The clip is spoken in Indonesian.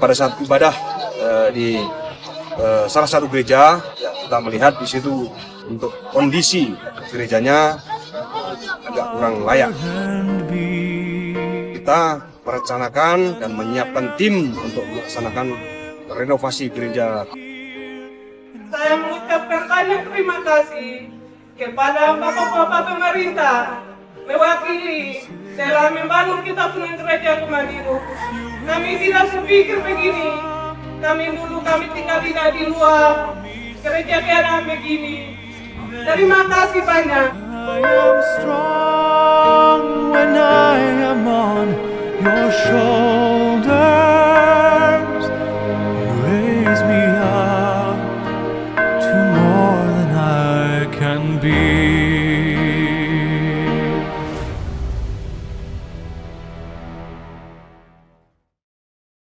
pada saat ibadah di salah satu gereja, ya, kita melihat di situ untuk kondisi gerejanya agak kurang layak. Kita merencanakan dan menyiapkan tim untuk melaksanakan renovasi gereja. Saya mengucapkan banyak terima kasih kepada Bapak-Bapak pemerintah mewakili dalam membangun kita punya gereja Kumaninu. Kami tidak sepikir begini. Kami tinggal di luar gereja keadaan begini. Terima kasih banyak. I am strong when I am on your shoulders. You raise me up to more than I can be.